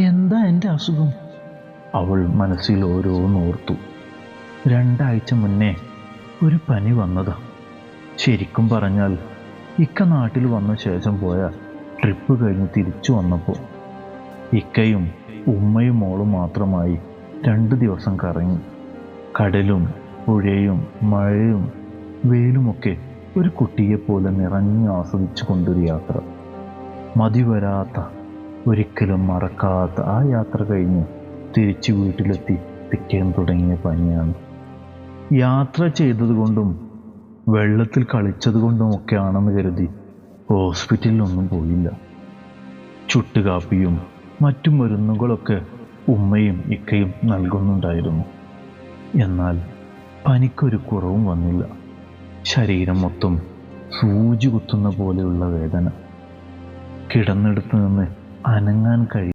എന്താ എൻ്റെ അസുഖം? അവൾ മനസ്സിൽ ഓരോന്നോർത്തു. 2 ആഴ്ച മുന്നേ ഒരു പനി വന്നതാ. ശരിക്കും പറഞ്ഞാൽ ഇക്ക നാട്ടിൽ വന്ന ശേഷം പോയ ട്രിപ്പ് കഴിഞ്ഞ് തിരിച്ചു വന്നപ്പോൾ ഇക്കയും ഉമ്മയും മോളും മാത്രമായി 2 ദിവസം കറങ്ങി. കടലും പുഴയും മഴയും വെയിലുമൊക്കെ ഒരു കുട്ടിയെപ്പോലെ നിറഞ്ഞു ആസ്വദിച്ചു കൊണ്ടൊരു യാത്ര. മതി വരാത്ത, ഒരിക്കലും മറക്കാത്ത ആ യാത്ര കഴിഞ്ഞ് തിരിച്ചു വീട്ടിലെത്തി പിറ്റേന്ന് തുടങ്ങിയ പനിയാണ്. യാത്ര ചെയ്തതുകൊണ്ടും വെള്ളത്തിൽ കളിച്ചതുകൊണ്ടുമൊക്കെ ആണെന്ന് കരുതി ഹോസ്പിറ്റലിലൊന്നും പോയില്ല. ചുട്ടുകാപ്പിയും മറ്റു മരുന്നുകളൊക്കെ ഉമ്മയും ഇക്കയും നൽകുന്നുണ്ടായിരുന്നു. എന്നാൽ പനിക്കൊരു കുറവും വന്നില്ല. ശരീരം മൊത്തം സൂചി കുത്തുന്ന പോലെയുള്ള വേദന. കിടന്നിടത്ത് നിന്ന് അനങ്ങാൻ കഴിയും.